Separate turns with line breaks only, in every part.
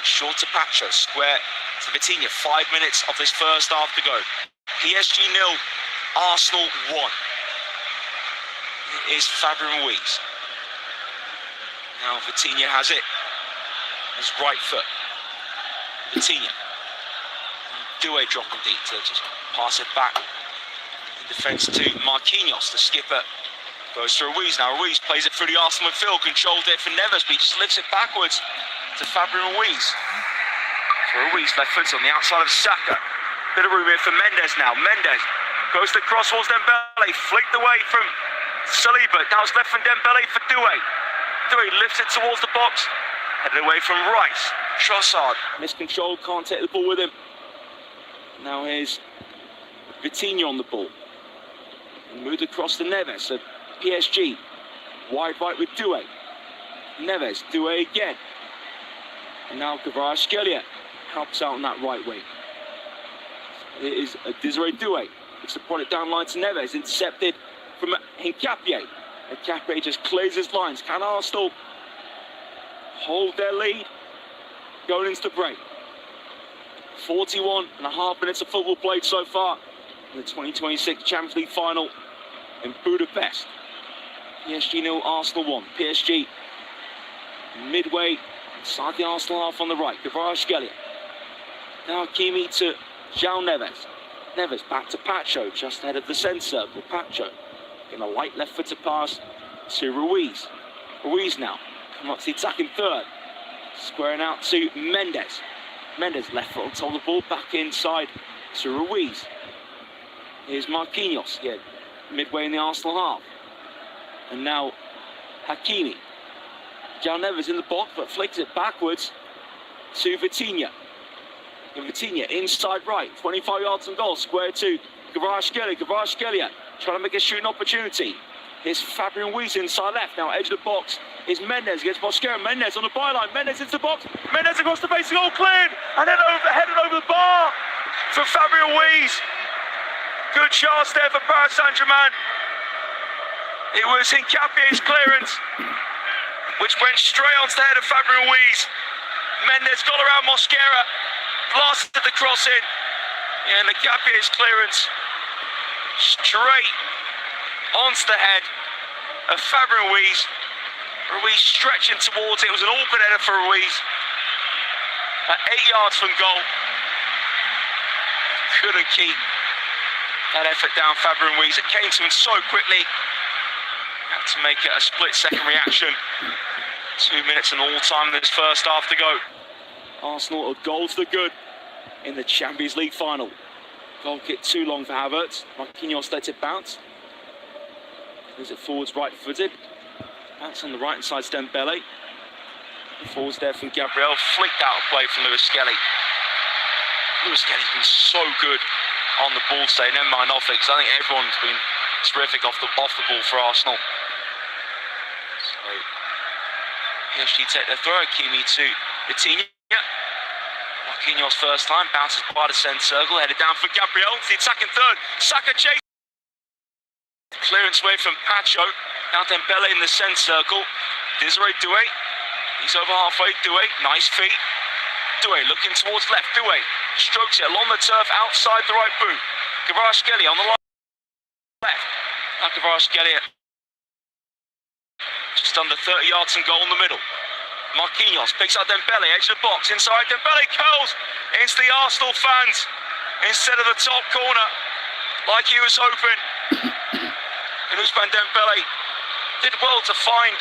Short to Pacho, square to Vitinha. 5 minutes of this first half to go. PSG 0, Arsenal 1. It is Fabian Ruiz. Now Vitinha has it. His right foot. Vitinha. Doué dropping deep to just pass it back. In defence to Marquinhos, the skipper. Goes to Ruiz. Now Ruiz plays it through the Arsenal midfield. Controlled it for Neves, but he just lifts it backwards to Fabian Ruiz. So Ruiz left foot on the outside of Saka. Bit of room here for Mendes now. Mendes goes to the cross towards Dembele. Flicked away from Saliba. Now it's left from Dembele for Doué. Doué lifts it towards the box. Headed away from Rice. Trossard. Miscontrolled, can't take the ball with him. Now here's Vitinha on the ball. And moved across to Neves. So PSG. Wide right with Doué. Neves. Doué again. And now Kvaratskhelia helps out on that right wing. It is Desiree Doué. It's to put it down line to Neves. Intercepted from Hincapié. Hincapié just clears his lines. Can Arsenal hold their lead going into the break? 41.5 minutes of football played so far in the 2026 Champions League final in Budapest. PSG 0, Arsenal 1. PSG midway inside the Arsenal half on the right. Kvaratskhelia. Now Hakimi to João Neves. Neves back to Pacho, just ahead of the centre circle. Pacho getting a light left-footed pass to Ruiz. Ruiz now come up to the attacking third. Squaring out to Mendes. Mendes left foot on top of the ball, back inside to Ruiz. Here's Marquinhos, midway in the Arsenal half. And now Hakimi. João Neves in the box, but flicks it backwards to Vitinha. And Vitinha inside right, 25 yards from goal, square to Kvaratskhelia. Kvaratskhelia trying to make a shooting opportunity. Here's Fabian Ruiz inside left. Now edge of the box is Mendes against Mosquera. Mendes on the byline. Mendes into the box. Mendes across the base, all cleared. And then headed over the bar for Fabian Ruiz. Good chance there for Paris Saint-Germain. It was Hincapié's clearance, which went straight onto the head of Fabian Ruiz. Mendes got around Mosquera, blasted the cross in, and Hincapié's clearance straight onto the head of Fabian Ruiz. Ruiz stretching towards it. It was an awkward header for Ruiz. At 8 yards from goal. Couldn't keep that effort down, Fabian Ruiz. It came to him so quickly. Had to make it a split-second reaction. 2 minutes and all time in this first half to go. Arsenal a goal to the good in the Champions League final. Goal kick too long for Havertz. Marquinhos lets it bounce. Is it forwards right-footed? That's on the right-hand side, Dembele. Forwards there from Gabriel. Flicked out of play from Lewis Skelly. Lewis Skelly's been so good on the ball today. Never mind off it, because I think everyone's been terrific off the ball for Arsenal. So PSG take their throw. Hakimi to Vitinha. Marquinhos first time, bounces by the centre circle, headed down for Gabriel. The attacking third. Saka chase. Clearance away from Pacho. Now Dembele in the centre circle. Desiree Doué. He's over halfway. Doué, nice feet. Doué looking towards left. Doué strokes it along the turf outside the right boot. Kvaratskhelia on the left. Now Kvaratskhelia just under 30 yards and goal in the middle. Marquinhos picks up Dembele, edge of the box, inside. Dembele curls into the Arsenal fans instead of the top corner, like he was hoping. And Ousmane Dembele did well to find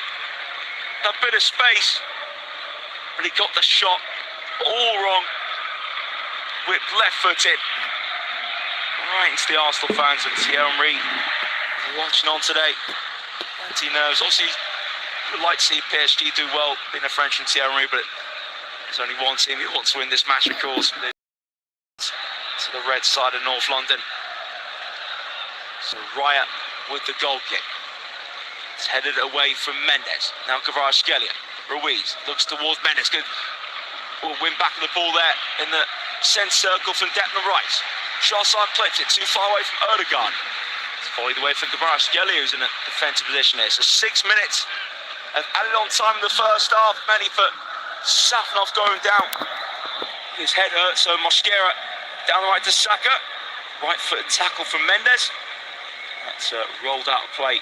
that bit of space, but he got the shot all wrong, with left-footed right into the Arsenal fans. And Thierry Henry watching on today. Anti-nerves. Obviously, would like to see PSG do well, being a French and Thierry Henry, but there's only one team who wants to win this match, of course. To the red side of North London. So Raya with the goal kick. It's headed away from Mendes. Now Kvaratskhelia. Ruiz looks towards Mendes. Good. Will win back of the ball there in the centre circle from Declan Rice. Trossard clips it too far away from Odegaard. It's volleyed away from Kvaratskhelia, who's in a defensive position here. So 6 minutes of added on time in the first half. Many for Safanov going down. His head hurts, so Mosquera down the right to Saka. Right foot tackle from Mendes. That's rolled out of play.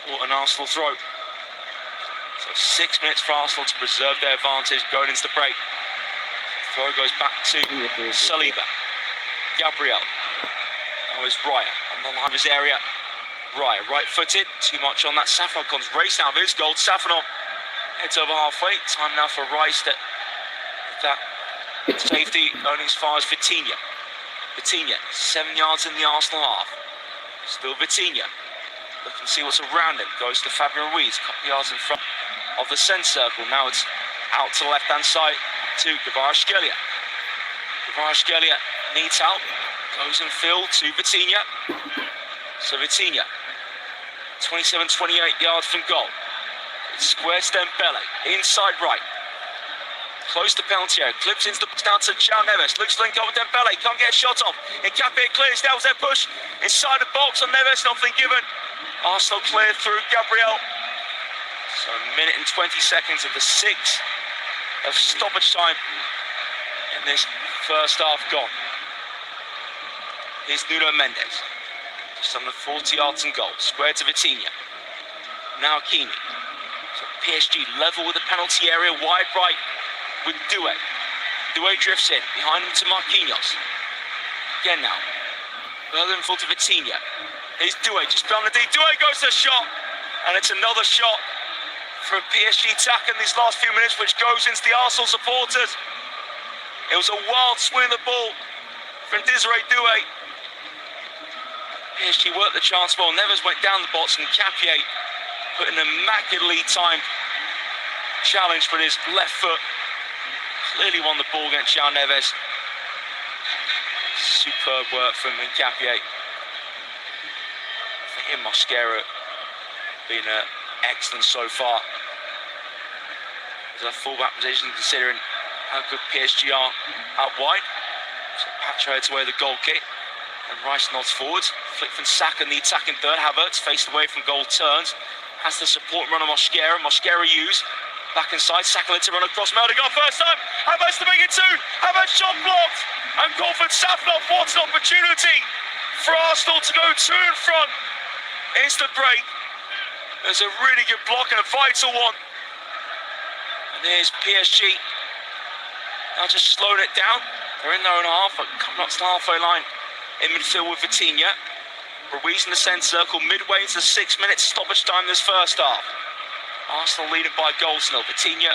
What an Arsenal throw. So 6 minutes for Arsenal to preserve their advantage going into the break. Throw goes back to Saliba. Gabriel. Now is Raya on the line of his area. Raya, right-footed. Too much on that. Safanov comes racing out of his goal. Safanov heads over halfway. Time now for Rice to that safety only as far as Vitinha. Vitinha, 7 yards in the Arsenal half. Still Vitinha. Look and see what's around him. Goes to Fabian Ruiz, a couple yards in front of the centre circle. Now it's out to the left-hand side to Kvaratskhelia. Kvaratskhelia needs help. Goes in field to Vitinha. So Vitinha, 27-28 yards from goal. It squares Dembele, inside right. Close to penalty area, clips into the box down to João Neves. Looks to link up with Dembele, can't get a shot off. Nkapé clears, that was their push. Inside the box on Neves, nothing given. Arsenal cleared through Gabriel. So a minute and 20 seconds of the 6 of stoppage time in this first half gone. Here's Nuno Mendes. Just under 40 yards and goal. Square to Vitinha. Now Hakimi. So PSG level with the penalty area, wide right with Doué. Doué drifts in, behind him to Marquinhos. Again now. Further in full to Vitinha. Here's Doué, just beyond the D. Doué goes to a shot. And it's another shot for a PSG attack in these last few minutes, which goes into the Arsenal supporters. It was a wild swing of the ball from Desiree Doué. PSG worked the chance well. Neves went down the box and Nkapé put an immaculately timed challenge with his left foot. Clearly won the ball against João Neves. Superb work from Nkapé. I think in Mosquera been excellent so far. As a fullback position, considering how good PSG are out wide. So Pacho heads away the goal kick. And Rice nods forwards. Flick from Saka in the attacking third. Havertz faced away from goal, turns. Has the support run on Mosquera. Mosquera used. Back inside. Saka lets it run across. Meldegar first time. Havertz to make it two. Havertz shot blocked. And goal for Safanov. What an opportunity for Arsenal to go two in front. It's the break. There's a really good block and a vital one. And there's PSG. Now just slowing it down. They're in their own half, but coming up to the halfway line. In midfield with Vitinha. Ruiz in the centre circle, midway into the 6 minutes stoppage time this first half. Arsenal leading by goals nil. Vitinha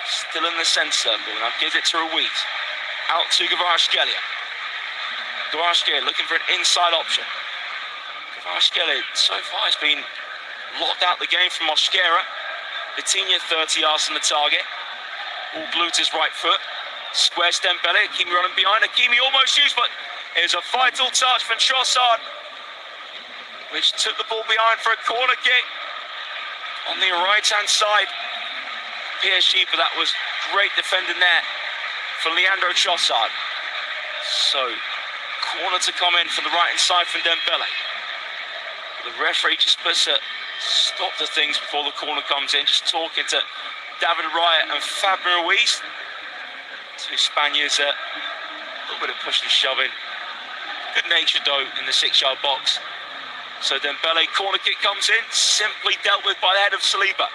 still in the centre circle. Now gives it to Ruiz. Out to Kvaratskhelia. Kvaratskhelia looking for an inside option. Kvaratskhelia so far has been locked out the game from Mosquera. Vitinha 30 yards from the target. All glued to his right foot. Squares Dembele. Hakimi running behind. Hakimi almost used, but it was a vital touch from Trossard, which took the ball behind for a corner kick on the right-hand side. PSG, but that was great defending there for Leandro Trossard. So, corner to come in from the right-hand side from Dembele. The referee just puts a stop to things before the corner comes in, just talking to David Raya and Fabian Ruiz. Two Spaniards, a little bit of pushing and shoving. Good natured though in the 6-yard box. So Dembele, corner kick comes in, simply dealt with by the head of Saliba.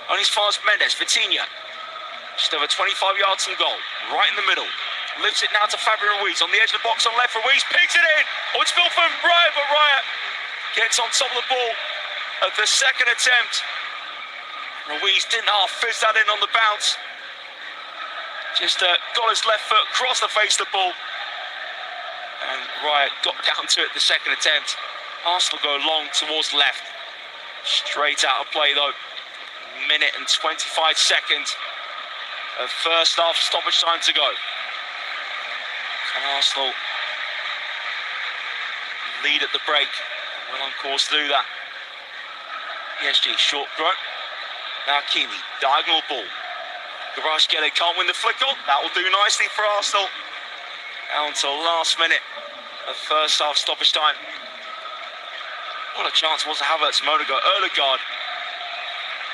Only as far as Mendes, Vitinha. Just over 25 yards from goal, right in the middle. Lifts it now to Fabian Ruiz on the edge of the box on left. Ruiz picks it in. Oh, it's built from Raya, but Raya gets on top of the ball at the second attempt. Ruiz didn't half fizz that in on the bounce. Just got his left foot across the face of the ball. And Raya got down to it the second attempt. Arsenal go long towards left. Straight out of play though. Minute and 25 seconds of first half stoppage time to go. And Arsenal lead at the break. Well on course to do that. PSG short throw. Now Hakimi, diagonal ball. Kvaratskhelia can't win the flick on. That will do nicely for Arsenal. Down to the last minute of first half stoppage time. What a chance was to Havertz, Monaco, Erdegaard.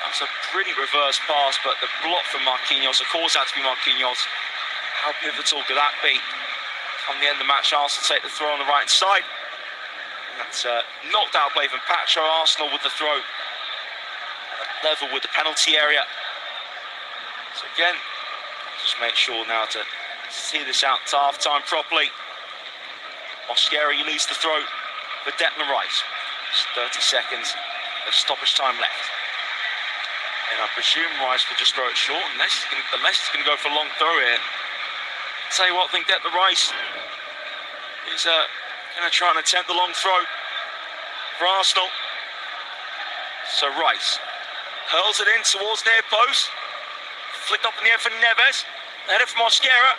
That's a brilliant reverse pass, but the block from Marquinhos, of course, had to be Marquinhos. How pivotal could that be? Come the end of the match, Arsenal take the throw on the right side. And that's knocked out play from Pacho. Arsenal with the throw. Level with the penalty area. So again, just make sure now to see this out to half-time properly. Mosquera leads the throw for Declan Rice. Just 30 seconds of stoppage time left. And I presume Rice will just throw it short, unless he's going to go for a long throw here. Tell you what, I think Declan Rice is going to try and attempt the long throw for Arsenal. So Rice hurls it in towards near post. Flicked up in the air for Neves. The header from Mosquera.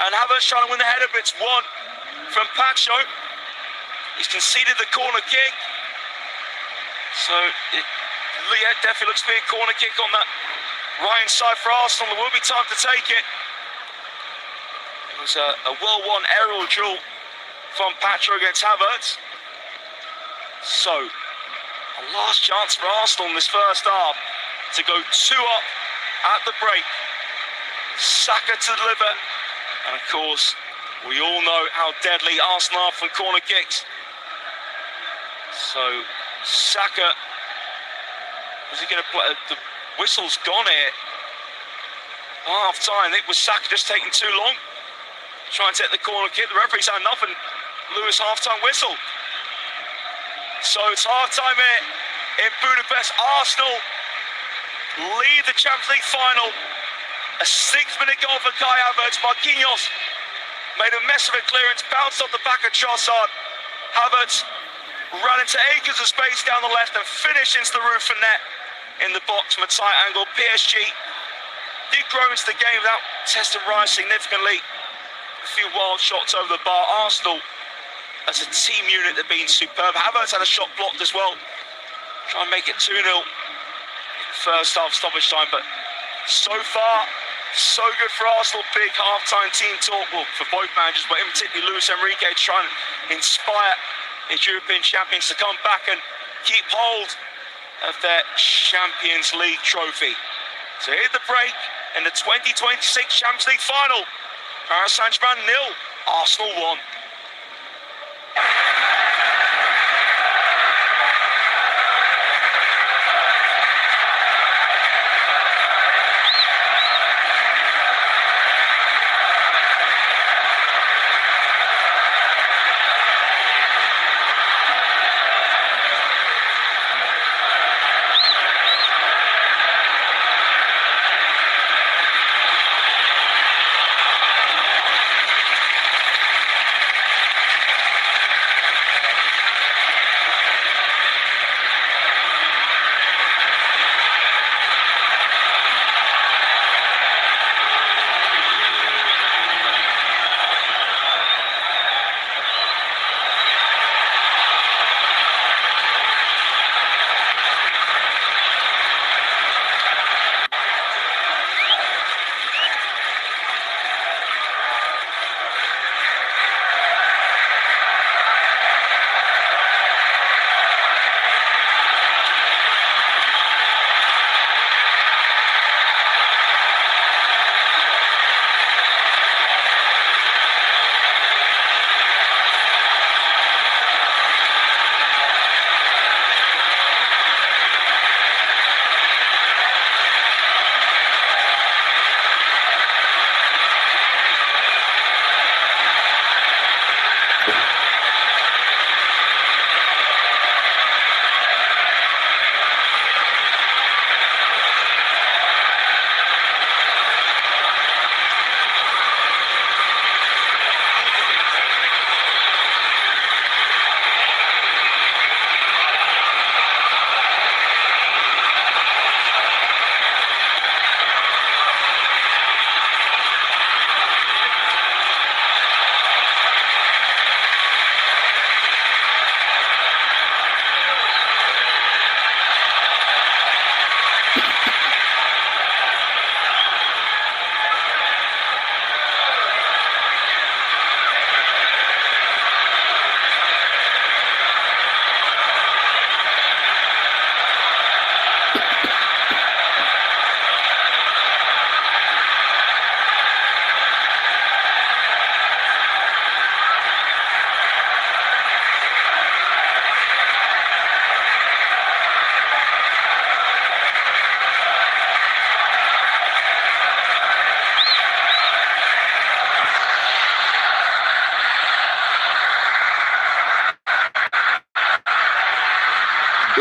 And Havertz trying to win the header, but it's one from Pacho. He's conceded the corner kick. So it definitely looks to be a corner kick on that right-hand side for Arsenal. There will be time to take it. It was a well-won aerial duel from Pacho against Havertz. So, a last chance for Arsenal in this first half to go 2 up at the break. Saka to deliver. And of course, we all know how deadly Arsenal are from corner kicks. So, Saka, was he going to play? The whistle's gone here. Half time, it was Saka just taking too long. Trying to take the corner kick. The referee's had enough and Lewis half-time whistle. So it's half-time here in Budapest. Arsenal lead the Champions League final. A 6-minute goal for Kai Havertz. Marquinhos made a mess of a clearance, bounced off the back of Trossard. Havertz ran into acres of space down the left and finished into the roof of net in the box from a tight angle. PSG did grow into the game without testing Rice significantly. A few wild shots over the bar. Arsenal, as a team unit, they've been superb. Havertz had a shot blocked as well. Try and make it 2-0 first half stoppage time, but so far, so good for Arsenal. Big half-time team talk, well, for both managers, but in particular Luis Enrique trying to inspire his European champions to come back and keep hold of their Champions League trophy. So here's the break in the 2026 Champions League final. Paris Saint-Germain 0, Arsenal 1.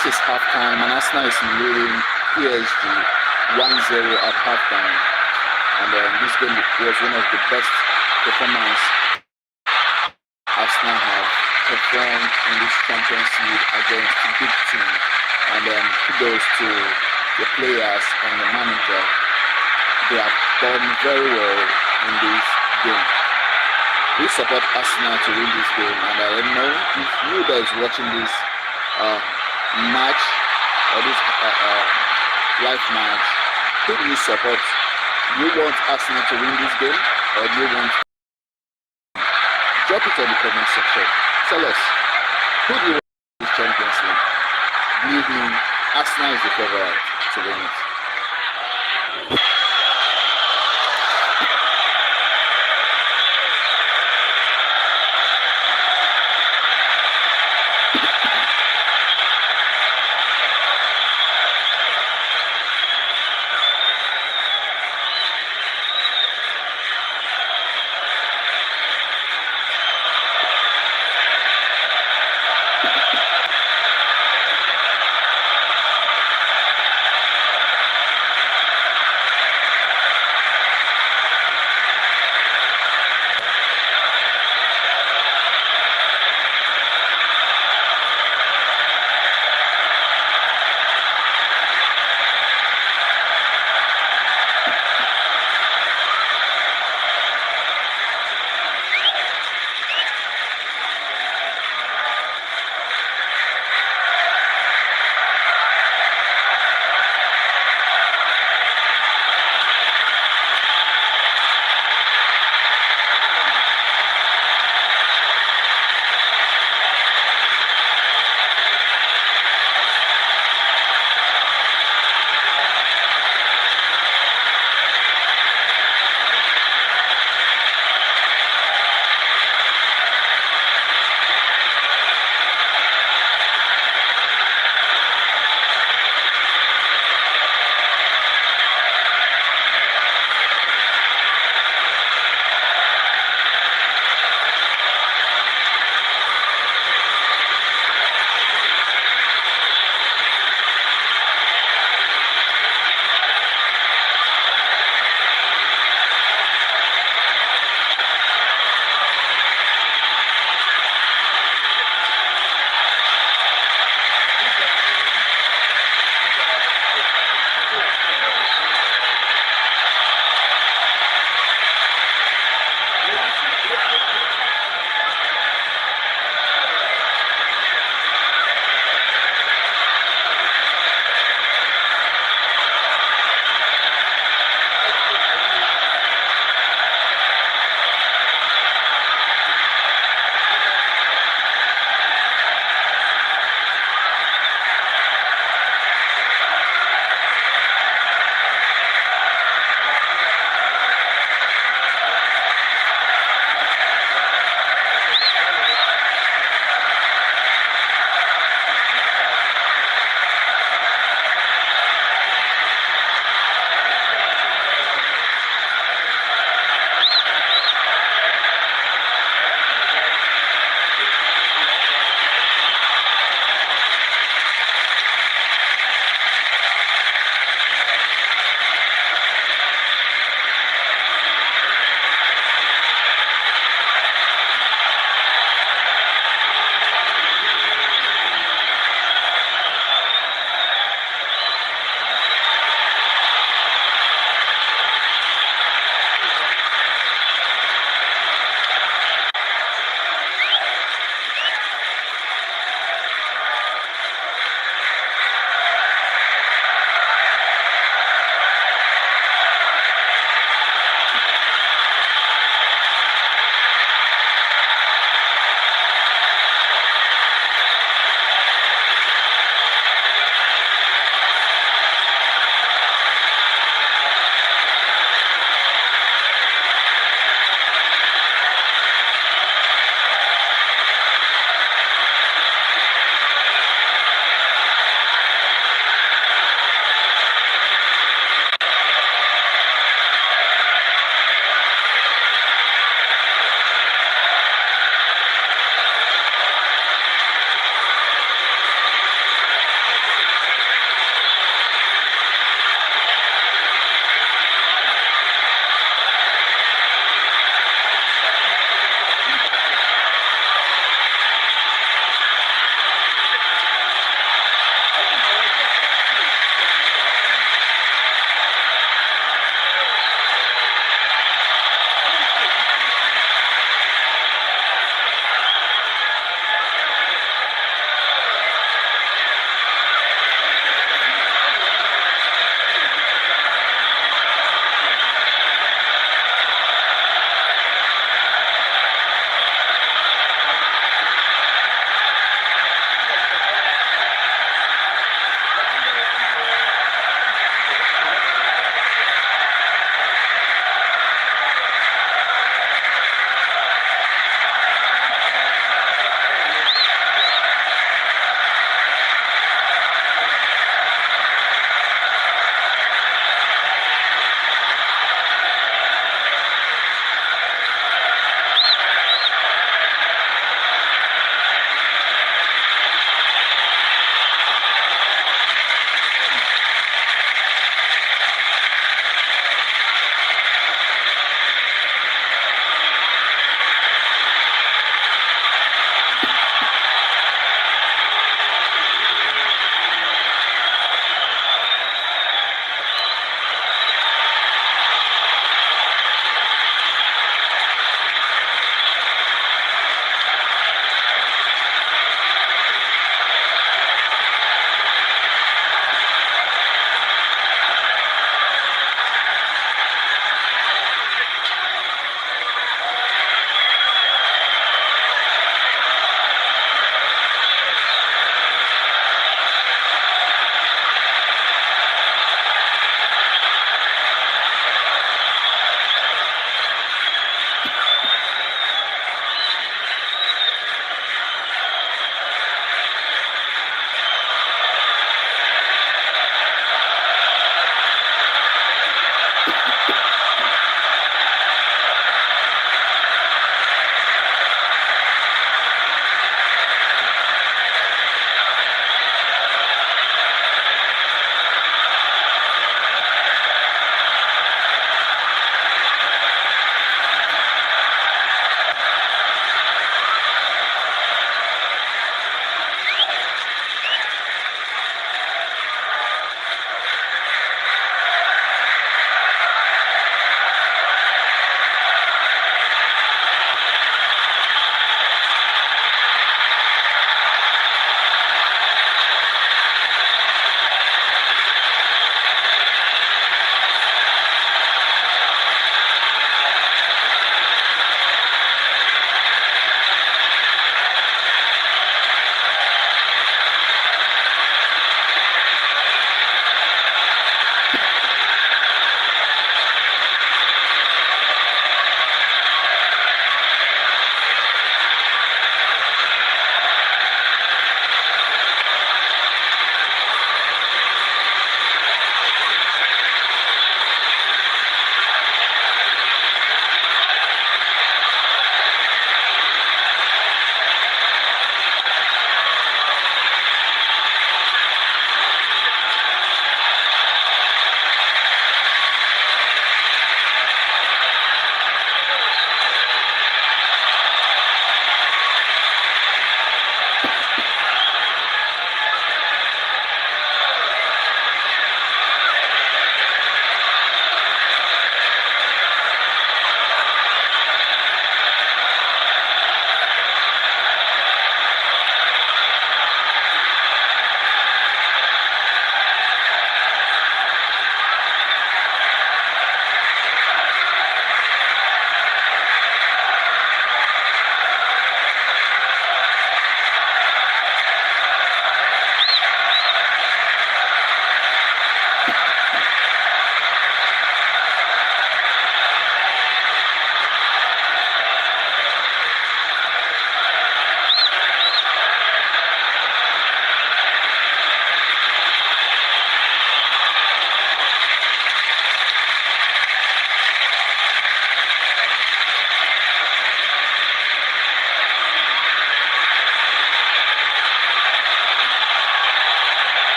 This is halftime, and Arsenal is leading PSG 1-0 at halftime. And this game was one of the best performances Arsenal have performed in this Champions League against the big team. And kudos to the players and the manager. They have done very well in this game. We support Arsenal to win this game, and I don't know if you guys watching this match or this live match, who do you support? Do you want Arsenal to win this game, or do you want? Drop it in the comment section. Tell us, who do you want in this Champions League? Believe me, Arsenal is the favorite to win it.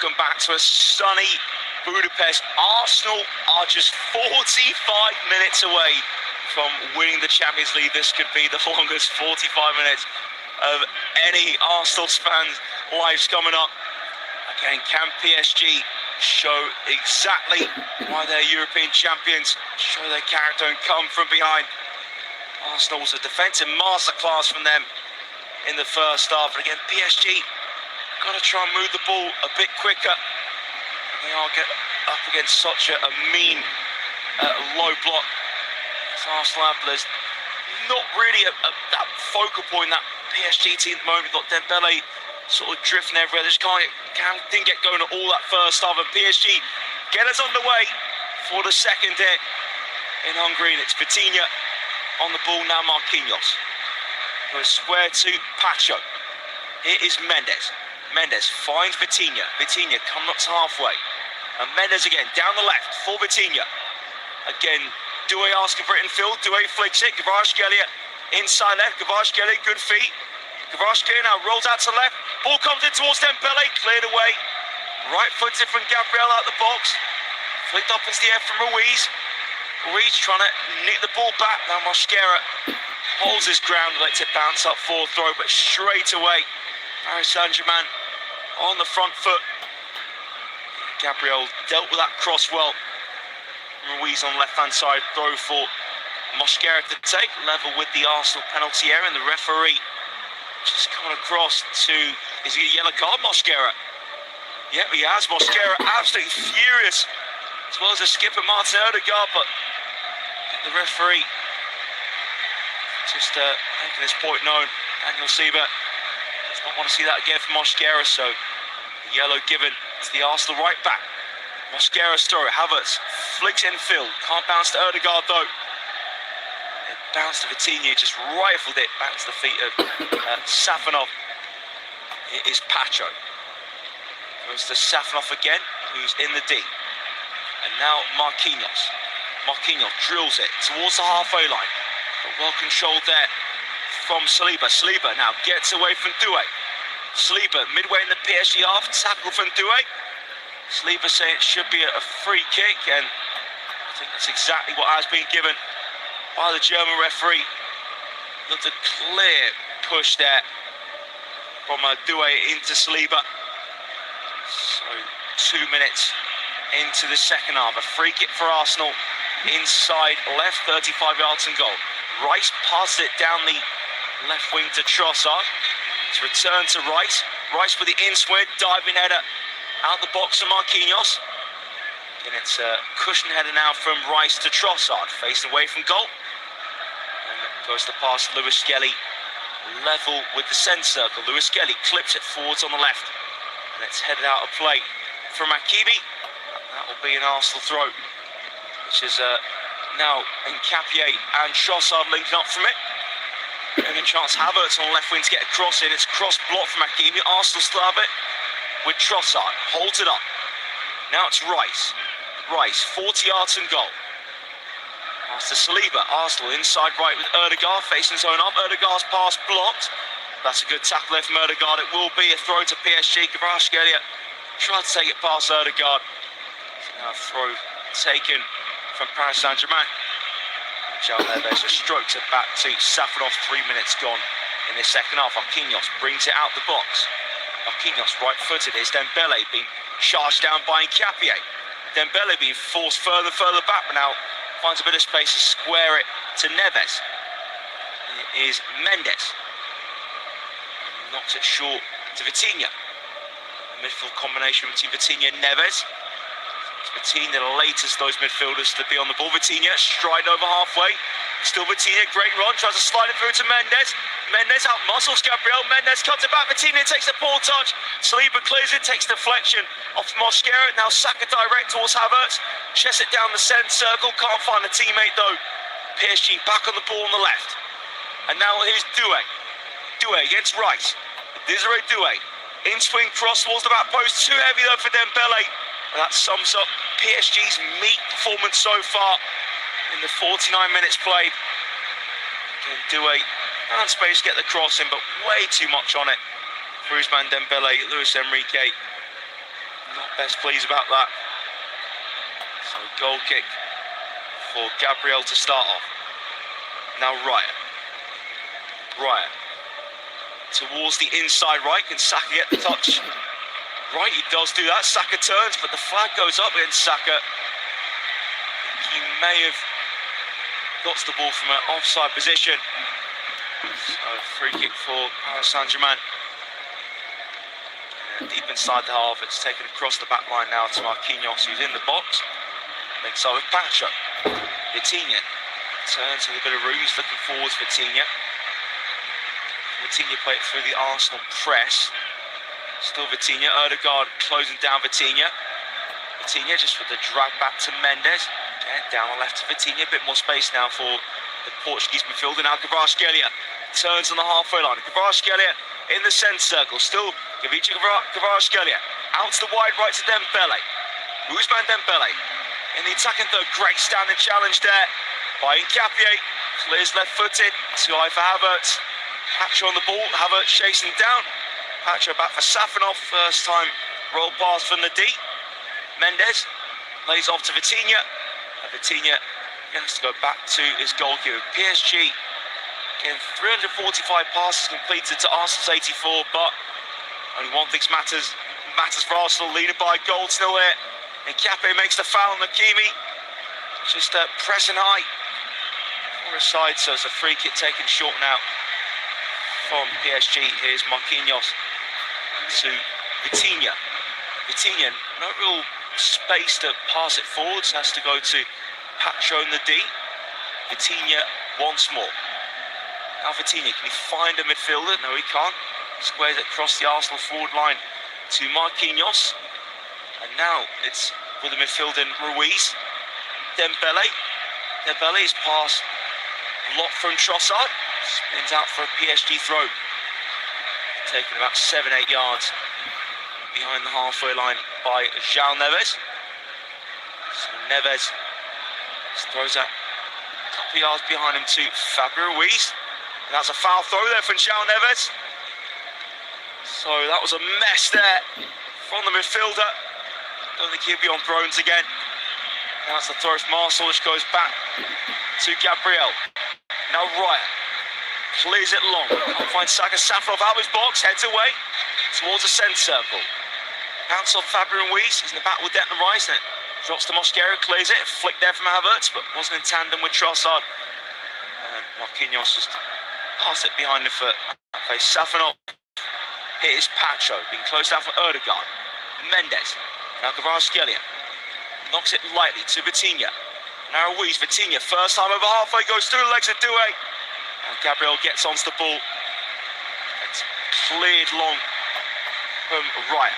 welcome back to a sunny Budapest. Arsenal are just 45 minutes away from winning the Champions League. This could be the longest 45 minutes of any Arsenal fans' lives coming up. Again, can PSG show exactly why they're European champions, show their character and come from behind? Arsenal's a defensive masterclass from them in the first half. But again, PSG got to try and move the ball a bit quicker. They are get up against such a mean low block. As Arsenal have, there's not really that focal point, that PSG team at the moment. We've got Dembele sort of drifting everywhere. They just didn't get going at all that first half. And PSG get us on the way for the second hit in Hungary. And it's Vitinha on the ball now. Marquinhos goes square to Pacho. Here is Mendes. Mendes finds Vitinha. Vitinha coming up to halfway. And Mendes again down the left for Vitinha. Again, Doué asking for it in field. Doué flicks it. Kvaratskhelia inside left. Kvaratskhelia, good feet. Kvaratskhelia now rolls out to left. Ball comes in towards Dembele. Cleared away. Right footed from Gabriel out the box. Flicked up into the air from Ruiz. Ruiz trying to nick the ball back. Now Mosquera holds his ground. Lets it bounce up for throw. But straight away, Paris Saint-Germain on the front foot. Gabriel dealt with that cross well. Ruiz on the left-hand side, throw for Mosquera to take, level with the Arsenal penalty area, and the referee just coming across to, is he a yellow card, Mosquera? Yep, he has. Mosquera absolutely furious, as well as the skipper Martin Odegaard, but the referee just making this point known. Daniel Siebert does not want to see that again from Mosquera, so the yellow given to the Arsenal right back. Mosquera's throw, Havertz flicks in field, can't bounce to Odegaard though. It bounced to Vitinha, just rifled it back to the feet of Safanov. It is Pacho. Goes to Safanov again, who's in the D. And now Marquinhos. Marquinhos drills it towards the halfway line, but well controlled there from Saliba. Saliba now gets away from Doué. Saliba midway in the PSG half, tackle from Doué. Saliba saying it should be a free kick, and I think that's exactly what has been given by the German referee. Looked a clear push there from Doué into Saliba. So 2 minutes into the second half, a free kick for Arsenal inside left, 35 yards and goal. Rice passes it down the left wing to Trossard. To return to Rice. Rice with the in-swing, diving header out the box of Marquinhos. And it's a cushion header now from Rice to Trossard, facing away from goal. And it goes to pass Lewis Skelly, level with the centre circle. Lewis Skelly clips it forwards on the left. And it's headed out of play from Hakimi. That will be an Arsenal throw, which is now Nkapie and Trossard linking up from it. And a chance Havertz on the left wing to get a cross in. It's cross blocked from Hakimi. Arsenal still have it with Trossard. Holds it up. Now it's Rice. Rice, 40 yards and goal. Pass to Saliba. Arsenal inside right with Odegaard facing his own up. Odegaard's pass blocked. That's a good tackle there from Odegaard. It will be a throw to PSG. Kvaratskhelia tried to take it past Odegaard. So now a throw taken from Paris Saint-Germain. Neves strokes it back to Safanov. 3 minutes gone in the second half. Marquinhos brings it out the box. Marquinhos right-footed. Here's Dembele being charged down by Nkapie. Dembele being forced further back, but now finds a bit of space to square it to Neves. It is Mendes. Knocks it short to Vitinha. A midfield combination between Vitinha and Neves. Vitinha, the latest those midfielders to be on the ball. Vitinha stride over halfway. Still Vitinha, great run, tries to slide it through to Mendes. Mendes out muscles Gabriel. Mendes cuts it back. Vitinha takes the ball touch. Saliba clears it, takes deflection off Mosquera. Now Saka direct towards Havertz. Chests it down the centre circle. Can't find a teammate though. PSG back on the ball on the left. And now here's Doué. Doué against Rice. Desiree Doué. In swing cross towards the back post. Too heavy though for Dembele. And that sums up PSG's meek performance so far in the 49 minutes played. Again, Doué and space to get the cross in, but way too much on it for Ousmane Dembele. Luis Enrique not Best pleased about that. So goal kick for Gabriel to start off. Now Ryan towards the inside right. Can Saka get the touch? Right, he does do that. Saka turns, but the flag goes up against Saka. He may have got the ball from an offside position. So free kick for Paris Saint-Germain. Deep inside the half, it's taken across the back line now to Marquinhos, who's in the box. Links up with Pacho. Vitinha turns with a bit of room, he's looking forwards for Vitinha. Vitinha played through the Arsenal press. Still Vitinha, Ødegaard closing down Vitinha. Vitinha just with the drag back to Mendes. Okay, down on left to Vitinha, a bit more space now for the Portuguese midfielder. Now Kvaratskhelia turns on the halfway line. Kvaratskhelia in the centre circle, still Kvaratskhelia out to the wide right to Dembele. Ousmane Dembele in the attacking third. Great standing challenge there by Nkapie. Clears left-footed, too high for Havertz. Pacho on the ball, Havertz chasing down. Pacho back for Safanov, first time roll pass from the D. Mendes lays off to Vitinha. Vitinha has to go back to his goalkeeper. PSG getting 345 passes completed to Arsenal's 84, but only one thing matters for Arsenal, leading by a goal still here. Nkapie makes the foul, Nakimi just pressing high for a side, so it's a free kick taken short now from PSG. Here's Marquinhos to Vitinha. Vitinha, no real space to pass it forwards, has to go to Pacho in the D. Vitinha once more. Now Vitinha, can he find a midfielder? No, he can't. Squares it across the Arsenal forward line to Marquinhos. And now it's with the midfielder in Ruiz. Dembele. Dembele's pass blocked from Trossard. Spins out for a PSG throw. Taken about 7-8 yards behind the halfway line by João Neves. So Neves throws that a couple of yards behind him to Fabio Ruiz. And that's a foul throw there from João Neves. So that was a mess there from the midfielder. Don't think he'll be on thrones again. Now it's the throw from Marcel, which goes back to Gabriel. Now Ryan clears it long. Can't find Saka. Safarov out of his box, heads away towards the centre circle. Bounce off Fabio Ruiz. He's in the back with Declan Rice. And it drops to Mosquera, clears it. Flick there from Havertz, but wasn't in tandem with Trossard. And Marquinhos just passed it behind the foot. Safanov. Here is Pacho, being closed down for Ødegaard. Mendes. Now Kvaratskhelia knocks it lightly to Vitinha. Now Ruiz. Vitinha, first time over halfway, goes through the legs of Doué. And Gabriel gets onto the ball. It's cleared long from Ryan.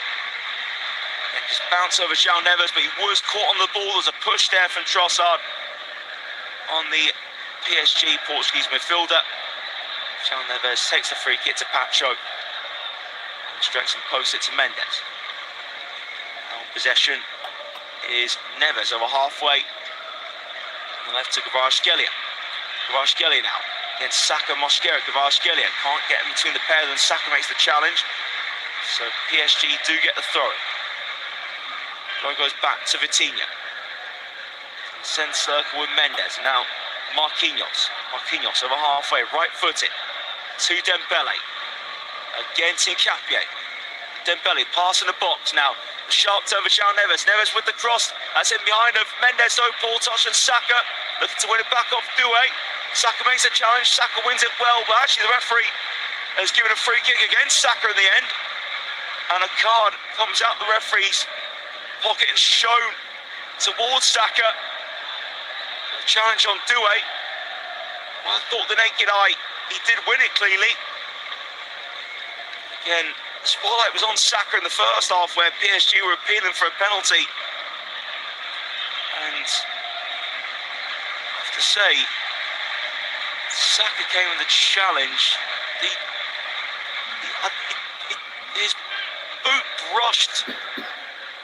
And just bounced over João Neves, but he was caught on the ball. There's a push there from Trossard on the PSG Portuguese midfielder. João Neves takes the free kick to Pacho. And stretches and posts it to Mendes. Now possession is Neves over halfway. On the left to Kvaratskhelia. Kvaratskhelia now against Saka, Mosquera. Kvaratskhelia can't get in between the pair, then Saka makes the challenge. So PSG do get the throw. Throw goes back to Vitinha. Centre circle with Mendes. Now Marquinhos. Marquinhos over halfway, right-footed to Dembele. Against Nkapie. Dembele pass in the box now. A sharp turn for João Neves. Neves with the cross. That's in behind of Mendes. No ball touch, and Saka looking to win it back off Doué. Saka makes a challenge. Saka wins it well, but actually the referee has given a free kick against Saka in the end. And a card comes out the referee's pocket and shown towards Saka. A challenge on Doué. Well, I thought the naked eye, he did win it cleanly. Again, the spotlight was on Saka in the first half, where PSG were appealing for a penalty. And I have to say, Saka came with the challenge. His boot brushed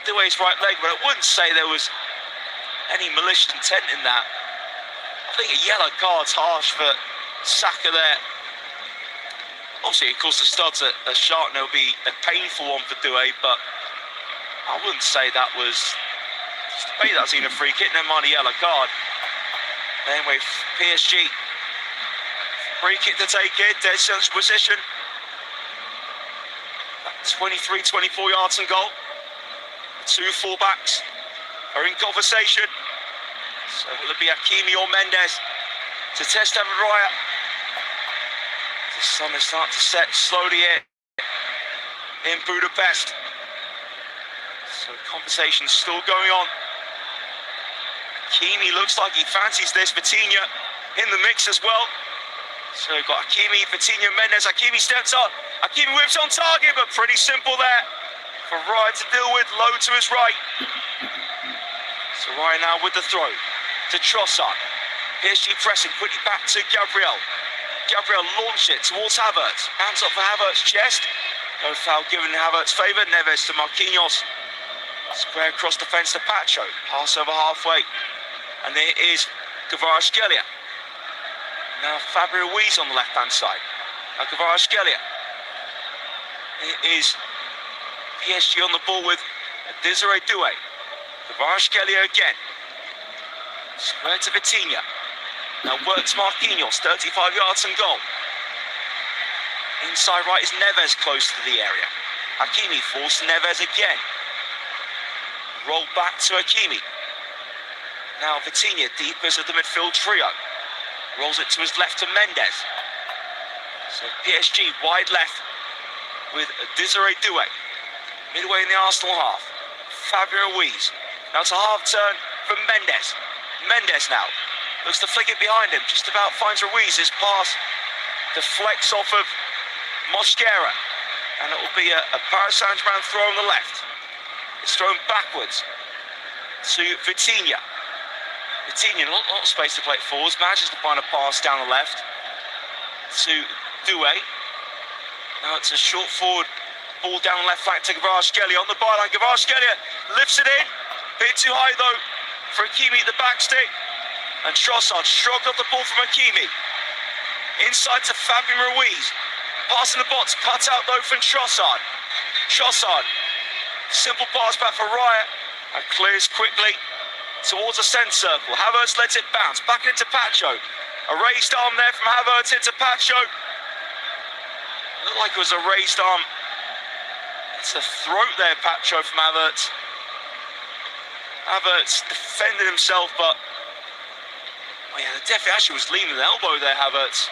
Doué's right leg, but I wouldn't say there was any malicious intent in that. I think a yellow card's harsh for Saka there. Obviously, of course, the stud's a sharp, and it'll be a painful one for Doué, but I wouldn't say that was... Maybe that's even a free kick, never mind a yellow card. Anyway, PSG. Free kick to take it, dead central position. 23, 24 yards and goal. Two fullbacks are in conversation. So will it be Hakimi or Mendes to test David Raya? The sun is starting to set slowly here in Budapest. So conversation's still going on. Hakimi looks like he fancies this. Vitinha in the mix as well. So we've got Hakimi, Vitinha, Mendes. Hakimi steps up. Hakimi whips on target, but pretty simple there for Raya to deal with. Low to his right. So Raya now with the throw to Trossard. PSG pressing quickly back to Gabriel. Gabriel launched it towards Havertz. Hands up for Havertz's chest. No foul given in Havertz's favour. Neves to Marquinhos. Square across the fence to Pacho. Pass over halfway. And there is Kvaratskhelia. Now Fabio Ruiz on the left-hand side. Now Kvaratskhelia. It is PSG on the ball with Desiree Doué. Kvaratskhelia again. Square to Vitinha. Now works Marquinhos, 35 yards and goal. Inside right is Neves close to the area. Hakimi falls to Neves again. Roll back to Hakimi. Now Vitinha, deepest of the midfield trio. Rolls it to his left to Mendes. So PSG wide left with Desiree Doué. Midway in the Arsenal half. Fabio Ruiz. Now it's a half turn from Mendes. Mendes now looks to flick it behind him. Just about finds Ruiz. His pass deflects off of Mosquera. And it will be a Paris Saint-Germain throw on the left. It's thrown backwards to Vitinha. Vitinha, not a lot of space to play it forwards. Manages to find a pass down the left to Doué. Now it's a short forward ball down the left flank to Kvaratskhelia on the byline. Kvaratskhelia lifts it in. Bit too high though for Hakimi at the back stick. And Trossard shrugged off the ball from Hakimi. Inside to Fabio Ruiz. Passing the box, cut out though from Trossard. Trossard, simple pass back for Raya. And clears quickly towards the centre circle. Havertz lets it bounce. Back into Pacho. A raised arm there from Havertz into Pacho. Looked like it was a raised arm. It's a throat there, Pacho from Havertz. Havertz defended himself, but oh yeah, definitely actually was leaning an elbow there, Havertz,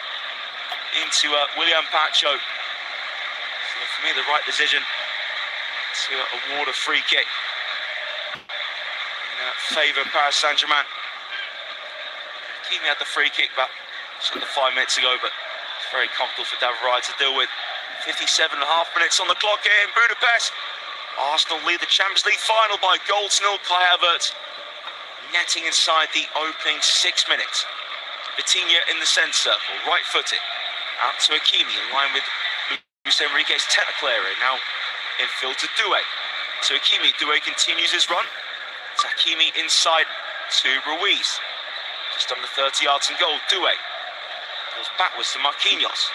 into William Pacho. So for me, the right decision to award a free kick in favour of Paris Saint-Germain. Hakimi had the free kick back just under 5 minutes ago, but it's very comfortable for David Raya to deal with. 57.5 minutes on the clock here in Budapest. Arsenal lead the Champions League final by goal to nil. Kai Havertz netting inside the opening 6 minutes. Vitinha in the centre circle, right-footed. Out to Hakimi, in line with Luis Enrique's technical area. Now infield to Doué. To Hakimi, Doué continues his run. It's Hakimi inside to Ruiz. Just under 30 yards and goal. Doué goes backwards to Marquinhos.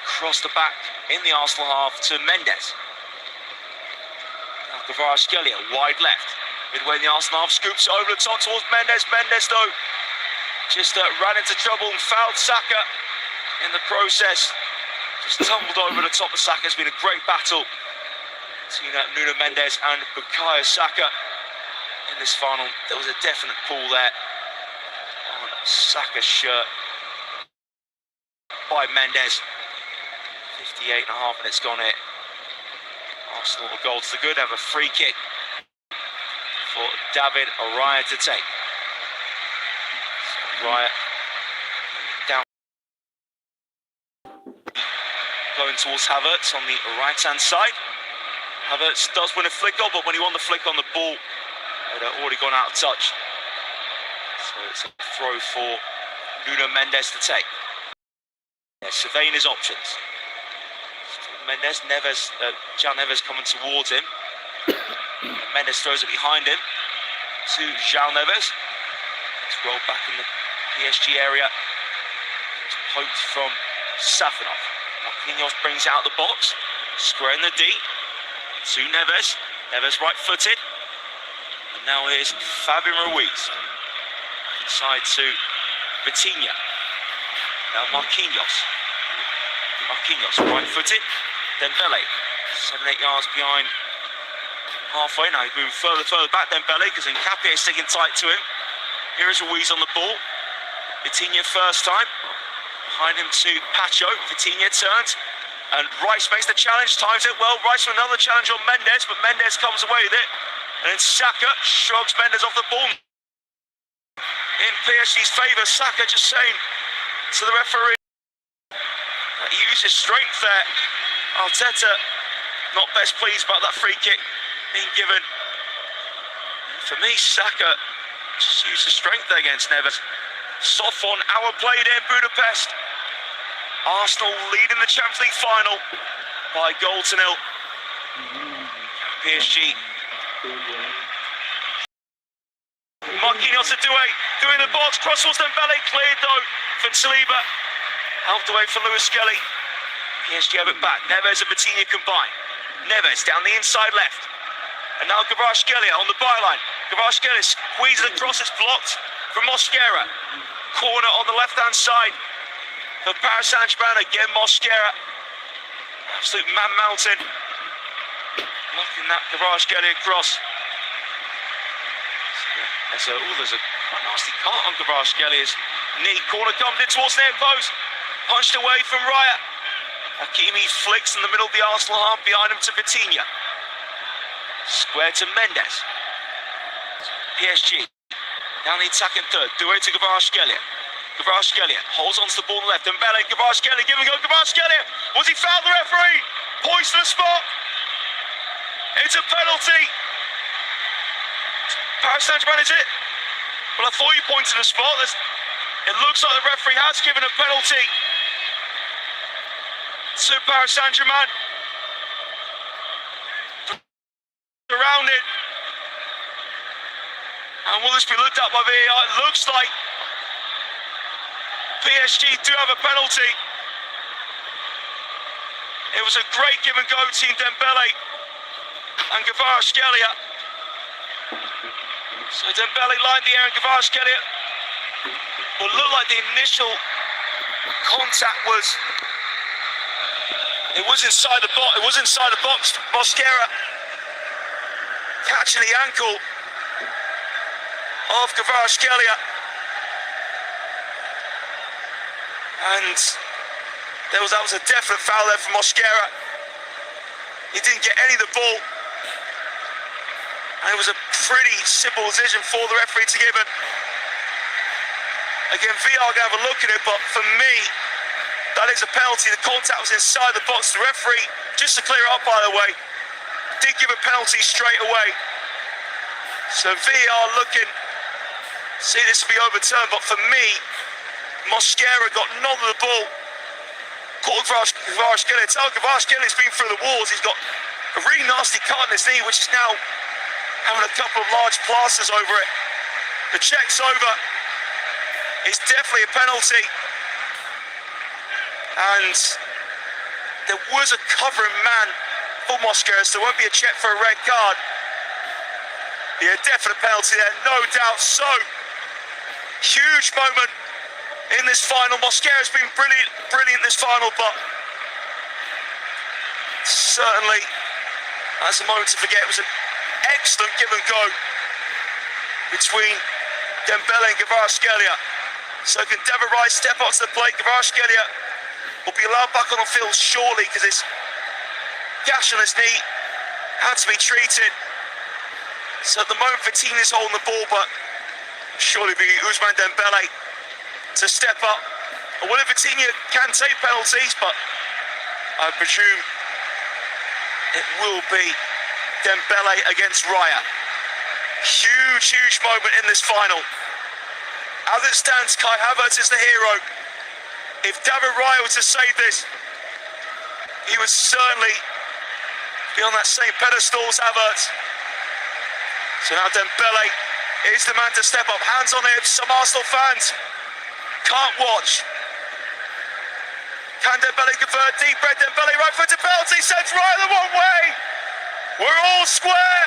Across the back in the Arsenal half to Mendes. Now Kvaratskhelia, wide left. Midway in the Arsenal half, scoops it over the top towards Mendes. Mendes though just ran into trouble and fouled Saka in the process. Just tumbled over the top of Saka. It's been a great battle between Nuno Mendes and Bukayo Saka in this final. There was a definite pull there on Saka's shirt by Mendes. 58.5 minutes gone here. Arsenal a goal to the good. Have a free kick for David Raya to take. So Raya down, going towards Havertz on the right-hand side. Havertz does win a flick goal, but when he won the flick on the ball, it had already gone out of touch. So it's a throw for Nuno Mendes to take. Yeah, surveying his options. Mendes, João Neves coming towards him. And Mendes throws it behind him to João Neves. It's rolled back in the PSG area. It's poked from Safanov. Marquinhos brings out the box. Square in the D. To Neves. Neves right-footed. And now here's Fabian Ruiz. Inside to Vitinha. Now Marquinhos. Marquinhos right-footed. Dembele. 7-8 yards behind. Halfway now, he's moving further back. Dembele, because Nkapie is sticking tight to him. Here is Ruiz on the ball. Vitinha first time. Behind him to Pacho. Vitinha turns. And Rice makes the challenge, times it well. Rice with another challenge on Mendes, but Mendes comes away with it. And then Saka shrugs Mendes off the ball. In PSG's favour, Saka just saying to the referee that he uses strength there. Arteta not best pleased about that free kick being given. For me, Saka just used his strength there against Neves. Soft on hour played in Budapest. Arsenal leading the Champions League final by 1-0. PSG. Marquinhos to doing the box. Cross towards Dembele, cleared though for Saliba. Helped away from Lewis Skelly. PSG have it back. Neves and Vitinha combine. Neves down the inside left. And now Kvaratskhelia on the byline. Kvaratskhelia squeezes across, it's blocked from Mosquera. Corner on the left-hand side for Paris Saint-Germain. Again, Mosquera. Absolute man mountain. Knocking that Kvaratskhelia across. There's a quite nasty cut on Kvaratskelia's knee. Corner comes in towards near post. Punched away from Raya. Hakimi flicks in the middle of the Arsenal half behind him to Vitinha. Square to Mendes. PSG. Down the attacking third. Doué to Kvaratskhelia. Kvaratskhelia holds on to the ball on the left. Dembele, Kvaratskhelia, give and go. Kvaratskhelia. Was he fouled? The referee points to the spot. It's a penalty. Paris Saint-Germain, is it? Well, I thought you pointed to the spot. It looks like the referee has given a penalty to Paris Saint-Germain. Around it. And will this be looked at by VAR? It looks like PSG do have a penalty. It was a great give and go between Dembele and Kvaratskhelia. So Dembele lined the air and Kvaratskhelia. Well, looked like the initial contact was. It was inside the box. It was inside the box. Mosquera catching the ankle of Kvaratskhelia. And that was a definite foul there from Mosquera. He didn't get any of the ball. And it was a pretty simple decision for the referee to give it. Again, VR can have a look at it, but for me, that is a penalty. The contact was inside the box. The referee, just to clear it up by the way, did give a penalty straight away. So VR looking, see this to be overturned, but for me, Mosquera got none of the ball. Caught Kvaratskhelia. Tell Kvaratskhelia has been through the walls. He's got a really nasty cut on his knee, which is now having a couple of large plasters over it. The check's over. It's definitely a penalty. And there was a covering man for Mosquera, so there won't be a check for a red card. Yeah, definite penalty there, no doubt. So, huge moment in this final. Mosquera's been brilliant this final, but certainly that's a moment to forget. It was an excellent give and go between Dembele and Kvaratskhelia. So can David Rice step up to the plate? Kvaratskhelia will be allowed back on the field shortly because his gash on his knee had to be treated. So at the moment Vitinha's holding the ball, but surely be Ousmane Dembele to step up. I wonder if Vitinha can take penalties, but I presume it will be Dembele against Raya. Huge moment in this final. As it stands, Kai Havertz is the hero. If David Raya was to save this, he would certainly be on that same pedestal as Havertz. So now Dembele is the man to step up. Hands on hips, some Arsenal fans can't watch. Can Dembele convert? Deep red Dembele, right foot to penalty, sends Raya the wrong way.
We're all square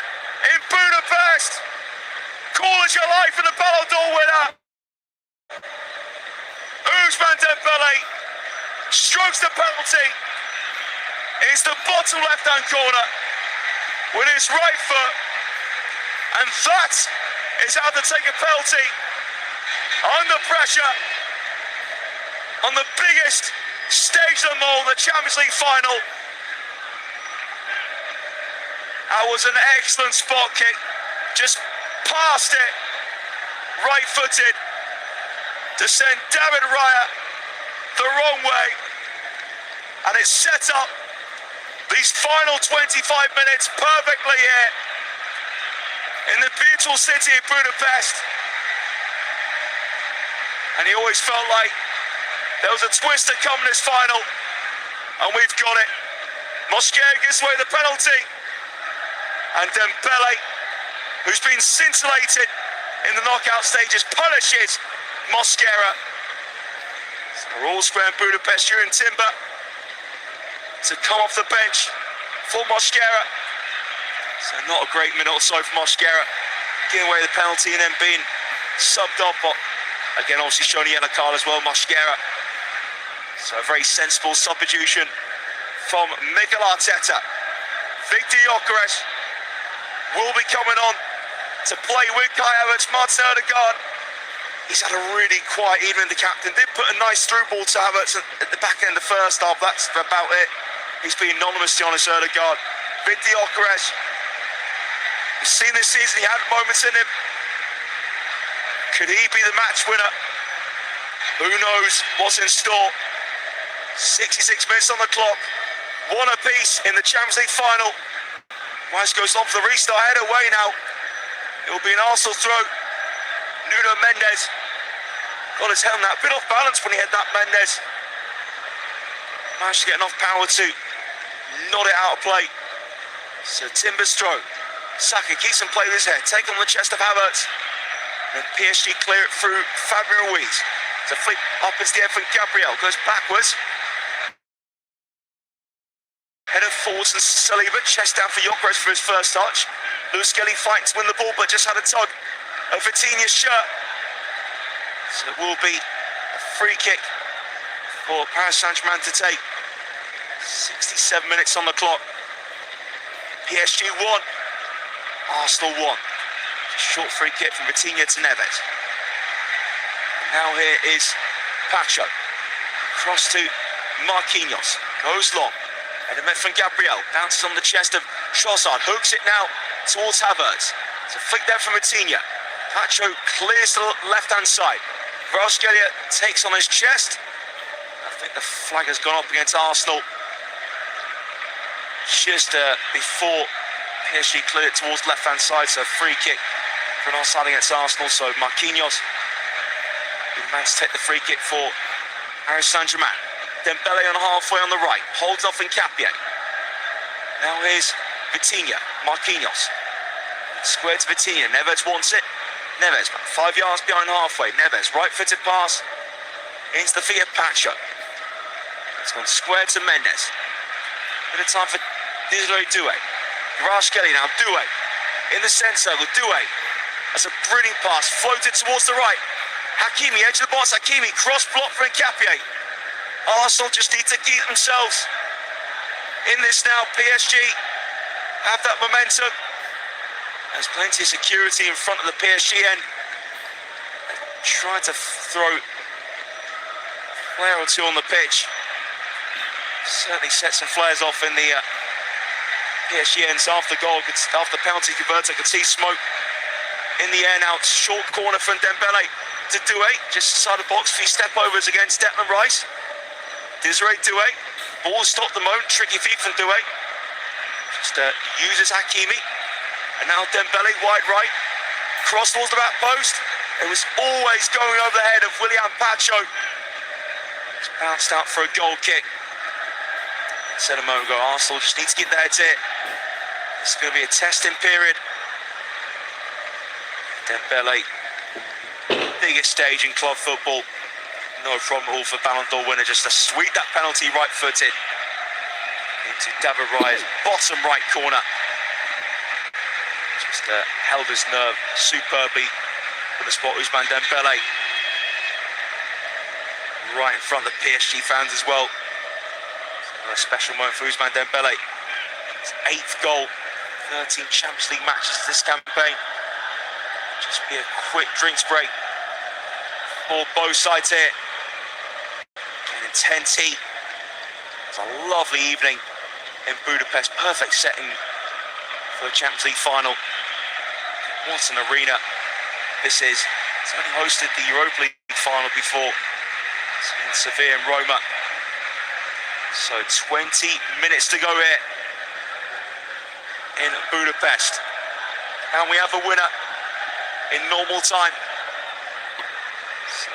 in Budapest. Call as your life for the Ballon d'Or winner. Ousmane Dembele strokes the penalty. It's the bottom left-hand corner with his right foot. And that is how to take a penalty under pressure on the biggest stage of them all, the Champions League final. That was an excellent spot kick, just past it, right-footed, to send David Raya the wrong way. And it set up these final 25 minutes perfectly here in the beautiful city of Budapest. And he always felt like there was a twist to come in this final, and we've got it. Mosquera gives away the penalty, and Dembele, who's been scintillated in the knockout stages, punishes Mosquera. So we're all square in Budapest. You're in Timber to come off the bench for Mosquera. So not a great minute or so for Mosquera, giving away the penalty and then being subbed off. But again, obviously showing a yellow card as well, Mosquera. So a very sensible substitution from Mikel Arteta. Victor Gyökeres will be coming on to play with Kai Havertz. Martin Ødegaard, he's had a really quiet evening, the captain. Did put a nice through ball to Havertz at the back end of the first half. That's about it. He's been anonymously honest, Ødegaard. Victor Gyökeres, we've seen this season, he had moments in him. Could he be the match winner? Who knows what's in store? 66 minutes on the clock. One apiece in the Champions League final. Rice goes on for the restart, head away now. It will be an Arsenal throw. Nuno Mendes got his helmet a bit off balance when he had that, Mendes. Managed to get enough power to nod it out of play. So Timber's throw. Saka keeps in play with his head, take on the chest of Havertz. And PSG clear it through Fabian Ruiz. To flick up into the air from Gabriel, goes backwards. Headed forwards and Saliba, chest down for Gyökeres for his first touch. Lewis Skelly fights to win the ball, but just had a tug of Vitinha's shirt. So it will be a free kick for Paris Saint-Germain to take. 67 minutes on the clock. PSG 1, Arsenal 1. Short free kick from Vitinha to Neves. Now here is Pacho. Cross to Marquinhos. Goes long. And the met from Gabriel. Bounces on the chest of Trossard. Hooks it now towards Havertz. It's a flick there from Vitinha. Pacho clears to the left-hand side. Kvaratskhelia takes on his chest. I think the flag has gone up against Arsenal. Just before PSG cleared it towards the left-hand side. So free kick for an offside against Arsenal. So Marquinhos managed to take the free kick for Paris Saint-Germain. Dembele on halfway on the right, holds off Nkapie. Now here's Vitinha, Marquinhos. Square to Vitinha, Neves wants it. Neves, 5 yards behind halfway. Neves, right-footed pass into the feet of Pacho. It's gone square to Mendes. Bit of time for Désiré Doué. Kvaratskhelia now, Doué. In the centre circle, Doué. That's a brilliant pass, floated towards the right. Hakimi, edge of the box, Hakimi, cross block for Nkapie. Arsenal just need to keep themselves in this now. PSG have that momentum. There's plenty of security in front of the PSG end. Trying to throw a flare or two on the pitch. Certainly set some flares off in the PSG ends after the goal, after the penalty converted. I could see smoke in the air now. Short corner from Dembele to Doué, just inside the box. Few step overs against Declan Rice. Désiré Doué, ball stopped the moment, tricky feet from Doué. Just uses Hakimi. And now Dembele wide right, cross towards the back post. It was always going over the head of William Pacho. It's bounced out for a goal kick. I said a moment ago, Arsenal just need to get their heads in. It's going to be a testing period. Dembele, biggest stage in club football. No problem at all for Ballon d'Or winner, just to sweep that penalty right-footed into David Raya's bottom right corner. held his nerve superbly for the spot. Ousmane Dembele, right in front of the PSG fans as well. A special moment for Ousmane Dembele. His 8th goal, 13 Champions League matches this campaign. Just be a quick drinks break for both sides here. And in 10T, it's a lovely evening in Budapest. Perfect setting for the Champions League final. What an arena this is. It's only hosted the Europa League final before. It's in Sevilla and Roma. So 20 minutes to go here in Budapest. And we have a winner in normal time. So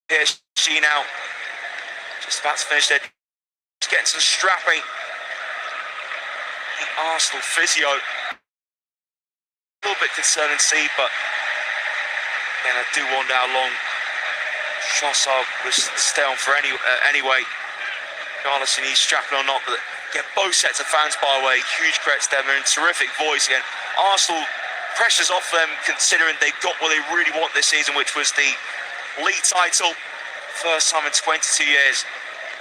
PSG now just about to finish their, just getting some strapping. The Arsenal physio, a little bit concerned to see, but then I do wonder how long Trossard will stay on for anyway, regardless if he's strapping or not. But get both sets of fans by the way, huge credit to them. They're in terrific voice again. Arsenal, pressure's off them considering they got what they really want this season, which was the league title. First time in 22 years.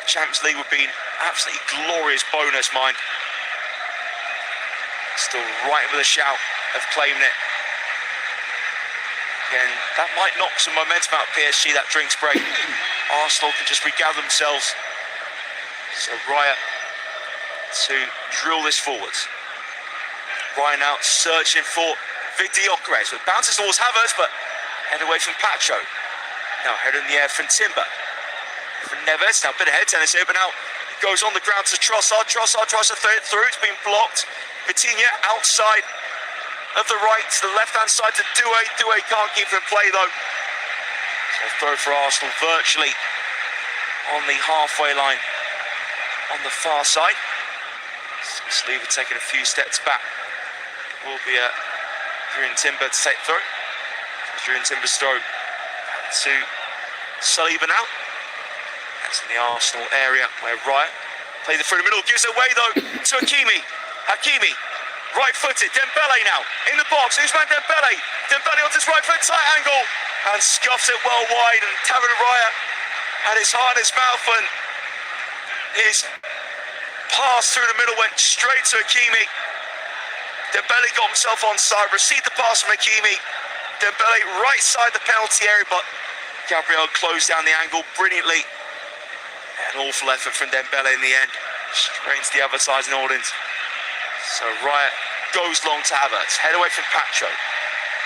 Champions League would be an absolutely glorious bonus, mind. Still right with a shout of claiming it. Again, that might knock some momentum out of PSG, that drinks break. Arsenal can just regather themselves. So Raya to drill this forwards. Raya now searching for Victor Gyökeres. So it bounces towards Havertz, but head away from Pacho. Now head in the air from Timber. From Neves, now a bit of head tennis here, but now it goes on the ground to Trossard. Trossard tries to throw it through, it's been blocked. Vitinha outside of the right to the left-hand side to Doué. Doué can't keep it in play though. So throw for Arsenal virtually on the halfway line on the far side. Sleever taking a few steps back. It will be a Julian Timber to take through. Julian Timber's throw to Saliba now. That's in the Arsenal area where Raya plays it through the middle, gives it away though to Hakimi, right-footed. Dembele now in the box. Ousmane Dembele. Dembele on his right foot, tight angle, and scuffs it well wide. And David Raya had his heart in his mouth, and his pass through the middle went straight to Hakimi. Dembele got himself onside, received the pass from Hakimi. Dembele right side the penalty area, but Gabriel closed down the angle brilliantly. An awful effort from Dembele in the end. Straight into the advertising audience. So Raya goes long to Havertz. Head away from Pacho.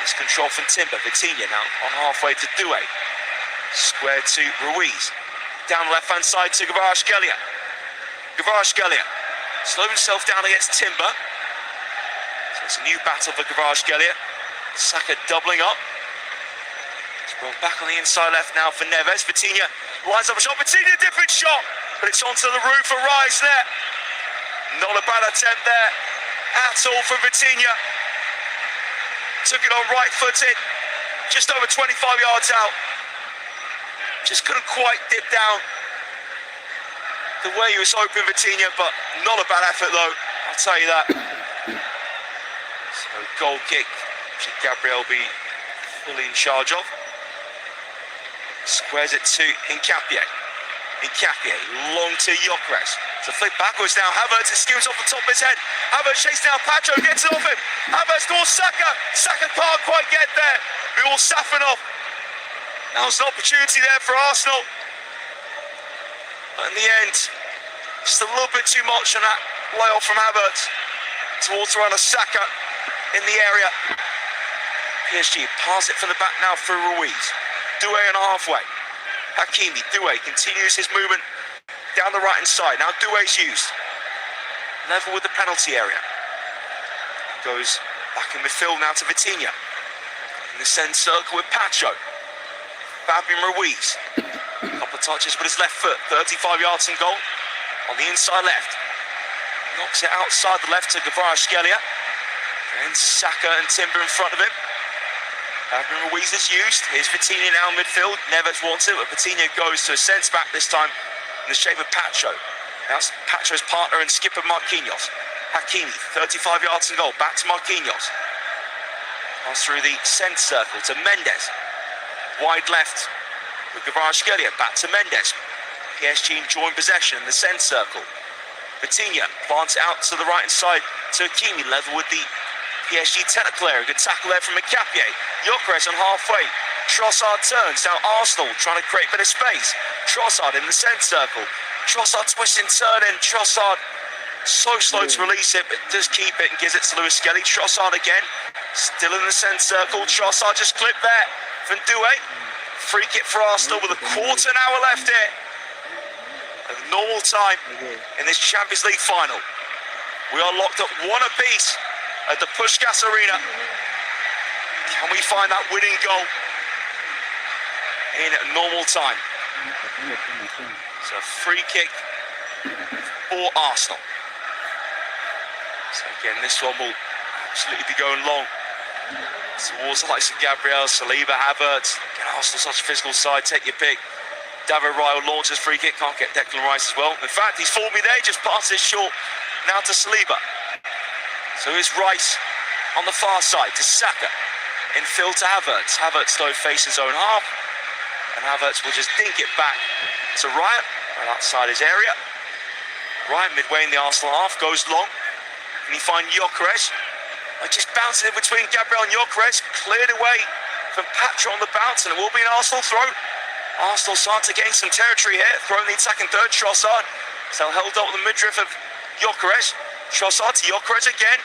It's control from Timber. Vitinha now on halfway to Doué. Square to Ruiz. Down the left-hand side to Kvaratskhelia. Kvaratskhelia slowed himself down against Timber. So it's a new battle for Kvaratskhelia. Saka doubling up. It's brought back on the inside left now for Neves. Vitinha lines up a shot. Vitinha, different shot, but it's onto the roof for Rice net. Not a bad attempt there at all from Vitinha. Took it on right-footed, just over 25 yards out. Just couldn't quite dip down the way he was hoping, Vitinha, but not a bad effort though, I'll tell you that. So goal kick, should Gabriel be fully in charge of. Squares it to Nkapie. Nkapie, long to Gyökeres. So flip backwards now, Havertz, it skims off the top of his head. Havertz chasing down Pacho, gets it off him. Havertz towards Saka. Saka can't quite get there. We all Safanov. That was an opportunity there for Arsenal. But in the end, just a little bit too much on that layoff from Havertz towards runner Saka in the area. PSG pass it from the back now for Ruiz. Doué on halfway. Hakimi, Doué continues his movement down the right-hand side. Now Doué's used. Level with the penalty area. Goes back in midfield now to Vitinha. In the centre circle with Pacho. Fabian Ruiz. A couple of touches with his left foot. 35 yards in goal. On the inside left. Knocks it outside the left to Kvaratskhelia. And Saka and Timber in front of him. Fabian Ruiz is used. Here's Vitinha now in midfield. Neves wants it, but Vitinha goes to a centre-back this time in the shape of Pacho. That's Pacho's partner and skipper Marquinhos. Hakimi, 35 yards to goal, back to Marquinhos. Pass through the centre circle to Mendes. Wide left with Kvaratskhelia, back to Mendes. PSG enjoying possession in the centre circle. Vitinha plants out to the right hand side to Hakimi, level with the PSG technical area. Good tackle there from Mkhitaryan. Gyökeres on halfway. Trossard turns, now Arsenal trying to create a bit of space. Trossard in the centre circle. Trossard twisting, turning. Trossard so slow to release it, but does keep it and gives it to Lewis Skelly. Trossard again, still in the centre circle. Trossard just clipped there from Doué. Free kick for Arsenal with a quarter an hour left here. At normal time in this Champions League final. We are locked up 1 apiece at the Puskás Arena. Can we find that winning goal in normal time? So free kick for Arsenal. So again, this one will absolutely be going long towards the likes of Gabriel, Saliba, Havertz. Again, Arsenal such a physical side, take your pick. David Raya launches free kick, can't get Declan Rice as well. In fact, he's fought me there, just passes short now to Saliba. So here's Rice on the far side to Saka. Infield to Havertz. Havertz though faces his own half. And Havertz will just dink it back to Raya, right outside his area. Raya midway in the Arsenal half, goes long. Can he find Gyökeres? Just bouncing in between Gabriel and Gyökeres. Cleared away from Patra on the bounce, and it will be an Arsenal throw. Arsenal starting to gain some territory here, throwing the attacking third, Trossard. So held up with the midriff of Gyökeres. Trossard to Gyökeres again.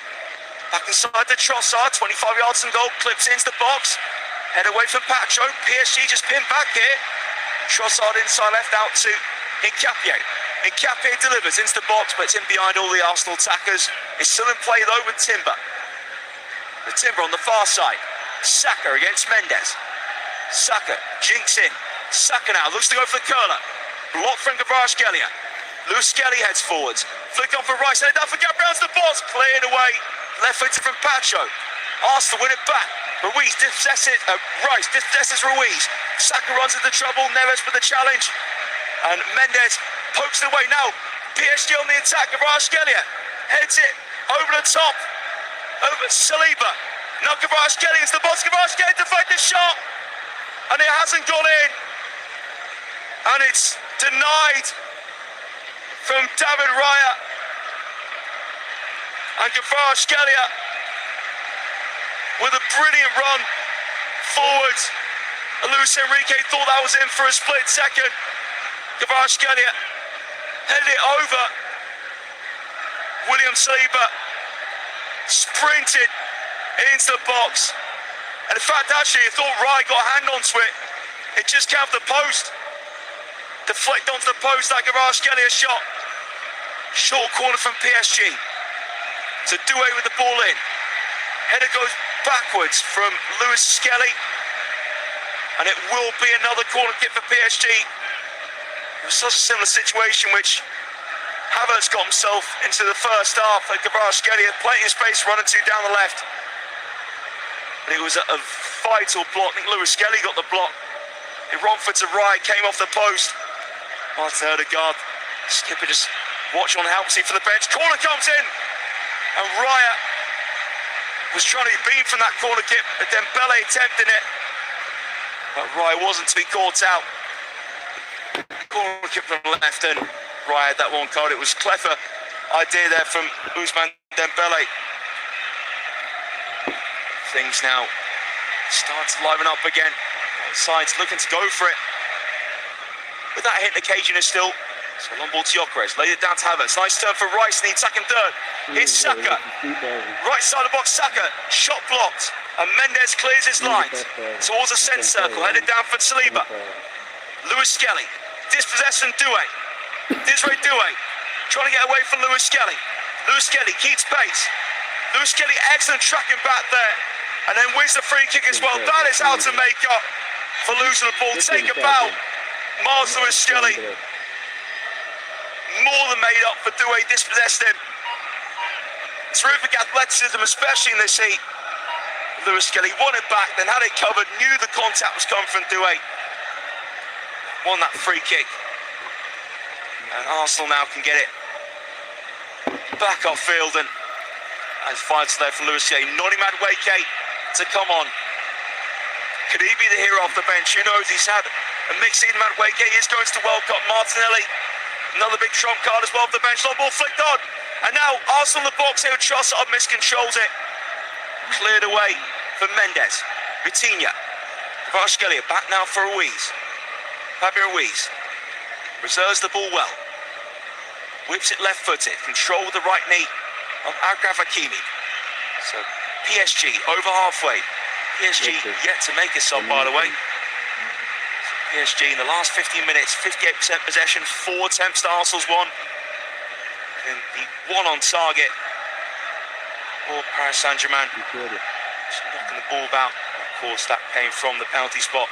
Back inside to Trossard, 25 yards and goal, clips into the box. Head away from Patro, PSG just pinned back here. Trossard inside left out to Mkhitaryan. Mkhitaryan delivers into the box, but it's in behind all the Arsenal attackers. It's still in play though with Timber. The Timber on the far side. Saka against Mendes. Saka jinks in. Saka now looks to go for the curler. Blocked from Kvaratskhelia. Lewis Skelly heads forwards. Flick on for Rice, headed down for Gabriel to the box. Cleared away. Left footed from Pacho. Arsenal win it back. Ruiz dispossesses Rice dispossesses Ruiz. Saka runs into trouble. Neves for the challenge. And Mendes pokes it away. Now PSG on the attack. Kvaratskhelia heads it over the top. Over Saliba. Now Kvaratskhelia into the box. Kvaratskhelia to fight the shot. And it hasn't gone in. And it's denied from David Raya. And Kvaratskhelia with a brilliant run forward. Luis Enrique thought that was in for a split second. Kvaratskhelia headed it over. William Saliba sprinted into the box. And in fact, actually, I thought Raya got a hand onto it. It just came off the post. Deflect onto the post like Kvaratskhelia shot. Short corner from PSG. So Doué with the ball in. Header goes backwards from Lewis Skelly. And it will be another corner kick for PSG. It was such a similar situation which Havertz got himself into the first half. And Kvaratskhelia had plenty of space running to down the left. But it was a vital block. I think Lewis Skelly got the block. It Romford to right, came off the post. Martin Ødegaard, skipper just watch on help, see for the bench. Corner comes in, and Raya was trying to be beaten from that corner kick, but Dembele attempting it. But Raya wasn't to be caught out. Corner kick from the left, and Raya had that one card. It was a clever idea there from Ousmane Dembele. Things now start to liven up again. Both sides looking to go for it. With that hitting occasion is still. So long ball to Gyökeres, laid it down to Havertz. Nice turn for Rice in the attacking third. Here's Saka. Right side of the box, Saka. Shot blocked. And Mendes clears his lines towards the centre circle. Headed down for Saliba. Lewis Skelly. Dispossessed from Doué. Desiree Doué. Trying to get away from Lewis Skelly. Lewis Skelly keeps pace. Lewis Skelly excellent tracking back there. And then wins the free kick as well. That is how to make up for losing the ball. Take a bow. Miles Lewis Skelly. More than made up for Doué dispossessed him. Terrific athleticism, especially in this heat. Lewis Skelly won it back, then had it covered, knew the contact was coming from Doué. Won that free kick. And Arsenal now can get it back off field, and As fights there for Luis Skelly. Noni Madueke to come on. Could he be the hero off the bench? Who knows? He's had a mixed season. Madueke is going to the World Cup. Martinelli, another big trump card as well off the bench. Long ball flicked on. And now Arsenal in the box here. Trossard miscontrols it. Cleared away for Mendes. Vitinha. Kvaratskhelia back now for Ruiz. Fabio Ruiz reserves the ball well. Whips it left-footed. Control with the right knee of Achraf Hakimi. So PSG over halfway. PSG yet to make a sub, by the way. So PSG in the last 15 minutes, 58% possession, 4 attempts to Arsenal's 1. And the 1 on target for Paris Saint-Germain. Just knocking the ball about. Of course, that came from the penalty spot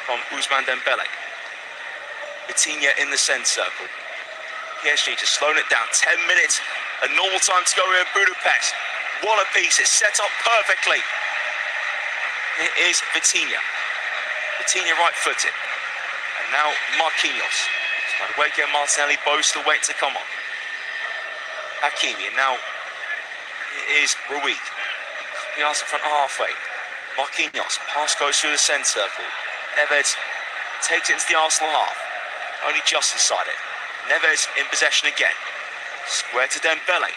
from Ousmane Dembele. Vitinha in the centre circle. PSG just slowing it down. 10 minutes, a normal time to go here in Budapest. 1 apiece, it's set up perfectly. It is Vitinha. Vitinha right-footed. And now Marquinhos. Madueke and Martinelli both still waiting to come on. Hakimi, and now it is Ruiz. He asks in front halfway. Marquinhos, pass goes through the centre circle. Neves takes it into the Arsenal half. Only just inside it. Neves in possession again. Square to Dembele.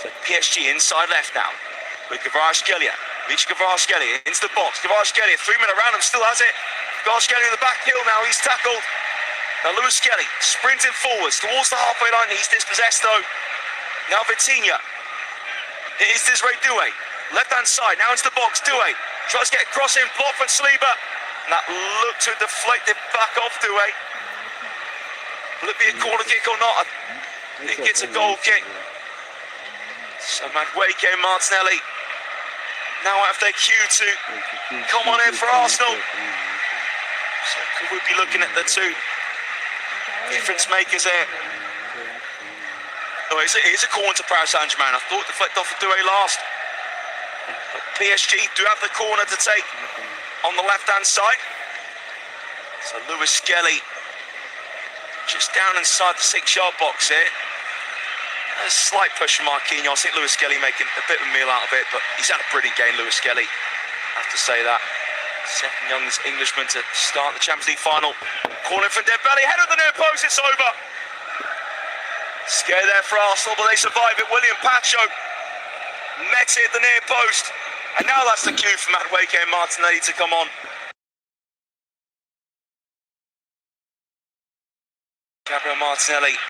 So PSG inside left now. With Kvaratskhelia. Reach Kvaratskhelia into the box. Kvaratskhelia, 3 men around him, still has it. Kvaratskhelia in the back heel now, he's tackled. Now Luis Skelly sprinting forwards towards the halfway line. He's dispossessed though. Now Vitinha. It is Desiree Doué. Left hand side, now into the box. Doué tries to get a cross in, blocked from Saliba. And that looked to deflect it back off Doué. Will it be a corner kick or not? I think it's a goal kick. So Madueke and Martinelli now have their cue to come on in for Arsenal. So could we be looking at the 2 difference makers there? No, it is a corner to Paris Saint-Germain. I thought deflect off of Doué last. But PSG do have the corner to take on the left-hand side. So Luis Skelly just down inside the 6-yard box here. A slight push from Marquinhos. I think Luis Skelly making a bit of a meal out of it, but he's had a brilliant game, Luis Skelly. I have to say that. Second youngest Englishman to start the Champions League final. Corner from Dembele, head of the near post, it's over. Scare there for Arsenal, but they survive it. William Pacho met it at the near post. And now that's the cue for Madueke and Martinelli to come on. Gabriel Martinelli